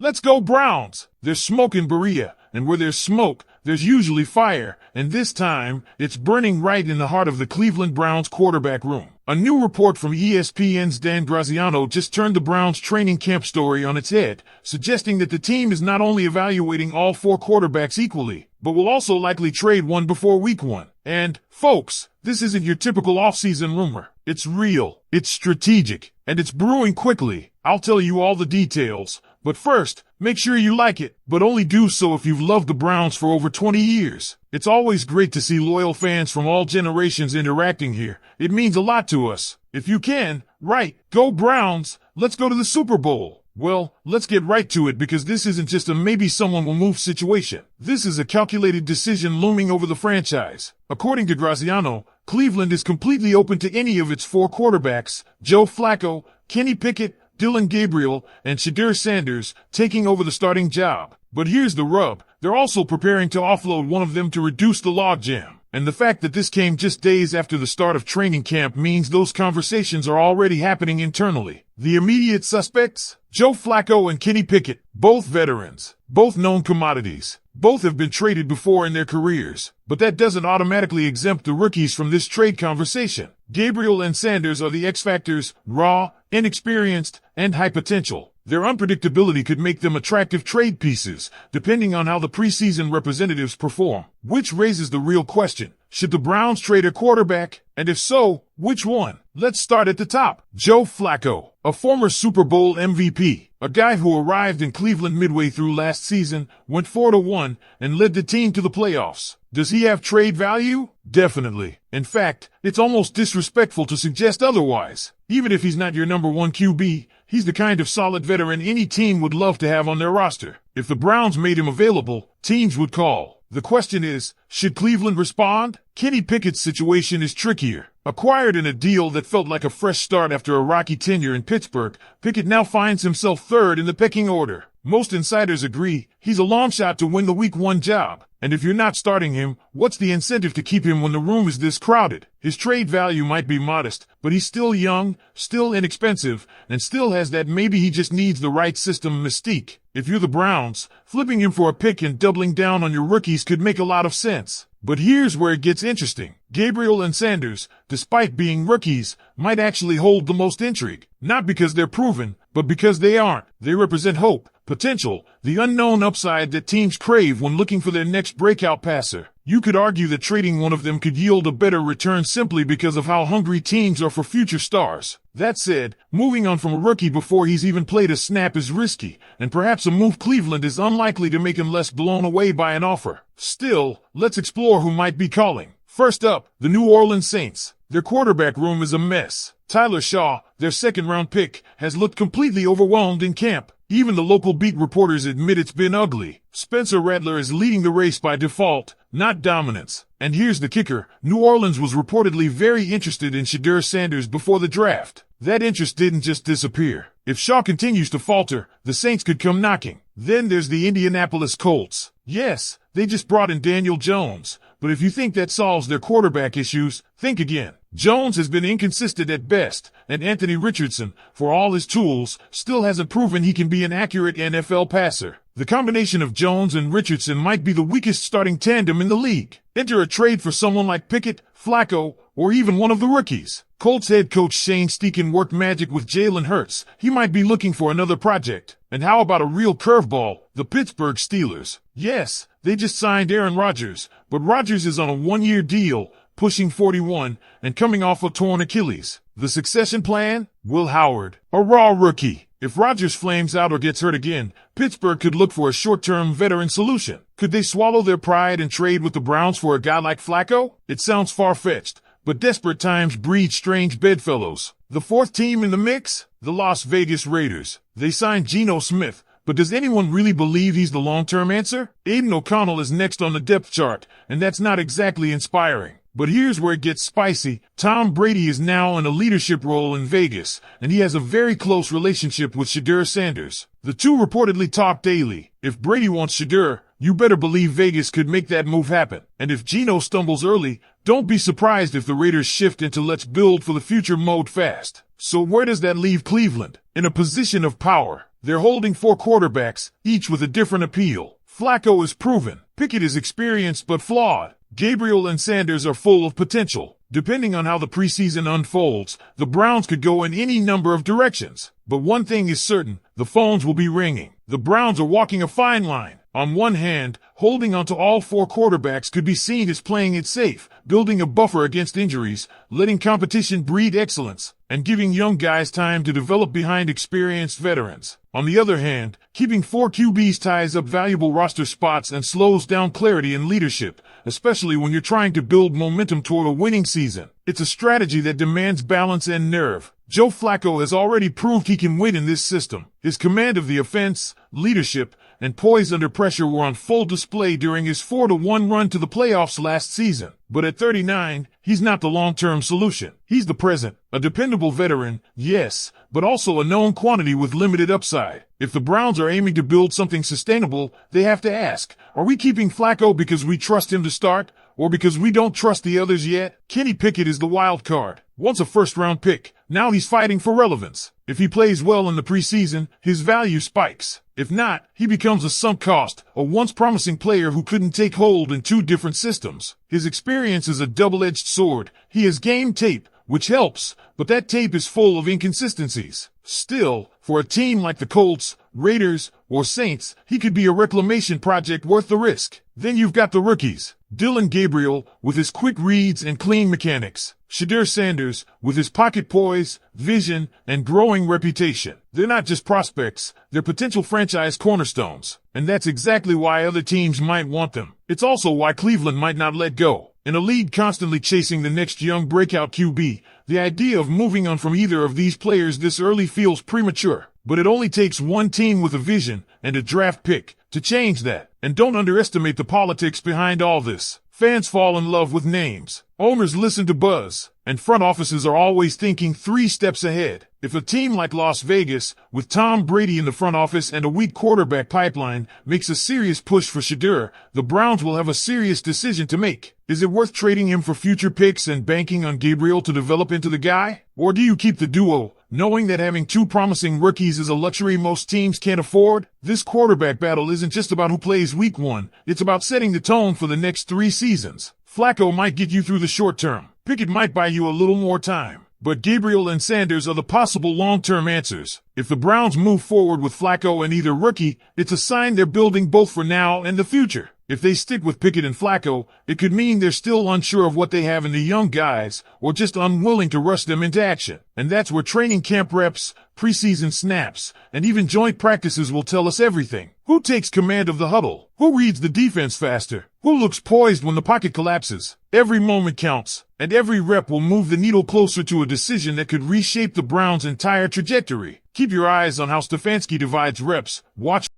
Let's go Browns! There's smoke in Berea, and where there's smoke, there's usually fire, and this time, it's burning right in the heart of the Cleveland Browns quarterback room. A new report from ESPN's Dan Graziano just turned the Browns training camp story on its head, suggesting that the team is not only evaluating all four quarterbacks equally, but will also likely trade one before week 1. And, folks, this isn't your typical offseason rumor. It's real, it's strategic, and it's brewing quickly. I'll tell you all the details, but first, make sure you like it, but only do so if you've loved the Browns for over 20 years. It's always great to see loyal fans from all generations interacting here. It means a lot to us. If you can, right, go Browns, let's go to the Super Bowl. Well, let's get right to it because this isn't just a maybe someone will move situation. This is a calculated decision looming over the franchise. According to Graziano, Cleveland is completely open to any of its four quarterbacks, Joe Flacco, Kenny Pickett, Dillon Gabriel, and Shedeur Sanders, taking over the starting job. But here's the rub. They're also preparing to offload one of them to reduce the logjam. And the fact that this came just days after the start of training camp means those conversations are already happening internally. The immediate suspects? Joe Flacco and Kenny Pickett, both veterans, both known commodities. Both have been traded before in their careers, but that doesn't automatically exempt the rookies from this trade conversation. Gabriel and Sanders are the X-factors, raw, inexperienced, and high potential. Their unpredictability could make them attractive trade pieces, depending on how the preseason representatives perform. Which raises the real question. Should the Browns trade a quarterback? And if so, which one? Let's start at the top. Joe Flacco, a former Super Bowl MVP, a guy who arrived in Cleveland midway through last season, went 4-1, and led the team to the playoffs. Does he have trade value? Definitely. In fact, it's almost disrespectful to suggest otherwise. Even if he's not your number one QB, he's the kind of solid veteran any team would love to have on their roster. If the Browns made him available, teams would call. The question is, should Cleveland respond? Kenny Pickett's situation is trickier. Acquired in a deal that felt like a fresh start after a rocky tenure in Pittsburgh, Pickett now finds himself third in the pecking order. Most insiders agree he's a long shot to win the Week 1 job. And if you're not starting him, what's the incentive to keep him when the room is this crowded? His trade value might be modest, but he's still young, still inexpensive, and still has that maybe he just needs the right system mystique. If you're the Browns, flipping him for a pick and doubling down on your rookies could make a lot of sense. But here's where it gets interesting. Gabriel and Sanders, despite being rookies, might actually hold the most intrigue. Not because they're proven, but because they aren't. They represent hope, potential, the unknown upside that teams crave when looking for their next breakout passer. You could argue that trading one of them could yield a better return simply because of how hungry teams are for future stars. That said, moving on from a rookie before he's even played a snap is risky, and perhaps a move Cleveland is unlikely to make him less blown away by an offer. Still, let's explore who might be calling. First up, the New Orleans Saints. Their quarterback room is a mess. Tyler Shaw, their second-round pick, has looked completely overwhelmed in camp. Even the local beat reporters admit it's been ugly. Spencer Rattler is leading the race by default, not dominance. And here's the kicker. New Orleans was reportedly very interested in Shedeur Sanders before the draft. That interest didn't just disappear. If Shaw continues to falter, the Saints could come knocking. Then there's the Indianapolis Colts. Yes, they just brought in Daniel Jones. But if you think that solves their quarterback issues, think again. Jones has been inconsistent at best, and Anthony Richardson, for all his tools, still hasn't proven he can be an accurate NFL passer. The combination of Jones and Richardson might be the weakest starting tandem in the league. Enter a trade for someone like Pickett, Flacco, or even one of the rookies. Colts head coach Shane Steichen worked magic with Jalen Hurts. He might be looking for another project. And how about a real curveball? The Pittsburgh Steelers. Yes, they just signed Aaron Rodgers, but Rodgers is on a one-year deal, pushing 41, and coming off a torn Achilles. The succession plan? Will Howard, a raw rookie. If Rodgers flames out or gets hurt again, Pittsburgh could look for a short-term veteran solution. Could they swallow their pride and trade with the Browns for a guy like Flacco? It sounds far-fetched, but desperate times breed strange bedfellows. The fourth team in the mix? The Las Vegas Raiders. They signed Geno Smith, but does anyone really believe he's the long-term answer? Aiden O'Connell is next on the depth chart, and that's not exactly inspiring. But here's where it gets spicy. Tom Brady is now in a leadership role in Vegas, and he has a very close relationship with Shedeur Sanders. The two reportedly talk daily. If Brady wants Shedeur, you better believe Vegas could make that move happen. And if Geno stumbles early, don't be surprised if the Raiders shift into let's build for the future mode fast. So where does that leave Cleveland? In a position of power. They're holding 4 quarterbacks, each with a different appeal. Flacco is proven. Pickett is experienced but flawed. Gabriel and Sanders are full of potential. Depending on how the preseason unfolds, the Browns could go in any number of directions. But one thing is certain, the phones will be ringing. The Browns are walking a fine line. On one hand, holding onto all 4 quarterbacks could be seen as playing it safe, building a buffer against injuries, letting competition breed excellence, and giving young guys time to develop behind experienced veterans. On the other hand, keeping 4 QBs ties up valuable roster spots and slows down clarity and leadership, especially when you're trying to build momentum toward a winning season. It's a strategy that demands balance and nerve. Joe Flacco has already proved he can win in this system. His command of the offense, leadership, and poise under pressure were on full display during his 4-1 run to the playoffs last season. But at 39, he's not the long-term solution. He's the present, a dependable veteran, yes, but also a known quantity with limited upside. If the Browns are aiming to build something sustainable, they have to ask, are we keeping Flacco because we trust him to start, or because we don't trust the others yet? Kenny Pickett is the wild card. Once a first-round pick, now he's fighting for relevance. If he plays well in the preseason, his value spikes. If not, he becomes a sunk cost, a once promising player who couldn't take hold in 2 different systems. His experience is a double-edged sword. He has game tape, which helps, but that tape is full of inconsistencies. Still, for a team like the Colts, Raiders, or Saints, he could be a reclamation project worth the risk. Then you've got the rookies. Dillon Gabriel, with his quick reads and clean mechanics. Shedeur Sanders, with his pocket poise, vision, and growing reputation. They're not just prospects, they're potential franchise cornerstones. And that's exactly why other teams might want them. It's also why Cleveland might not let go. In a league constantly chasing the next young breakout QB, the idea of moving on from either of these players this early feels premature. But it only takes one team with a vision and a draft pick to change that. And don't underestimate the politics behind all this. Fans fall in love with names. Owners listen to buzz. And front offices are always thinking 3 steps ahead. If a team like Las Vegas, with Tom Brady in the front office and a weak quarterback pipeline, makes a serious push for Shedeur, the Browns will have a serious decision to make. Is it worth trading him for future picks and banking on Gabriel to develop into the guy? Or do you keep the duo, knowing that having 2 promising rookies is a luxury most teams can't afford? This quarterback battle isn't just about who plays week 1, it's about setting the tone for the next 3 seasons. Flacco might get you through the short term. Pickett might buy you a little more time. But Gabriel and Sanders are the possible long-term answers. If the Browns move forward with Flacco and either rookie, it's a sign they're building both for now and the future. If they stick with Pickett and Flacco, it could mean they're still unsure of what they have in the young guys, or just unwilling to rush them into action. And that's where training camp reps, preseason snaps, and even joint practices will tell us everything. Who takes command of the huddle? Who reads the defense faster? Who looks poised when the pocket collapses? Every moment counts, and every rep will move the needle closer to a decision that could reshape the Browns' entire trajectory. Keep your eyes on how Stefanski divides reps. Watch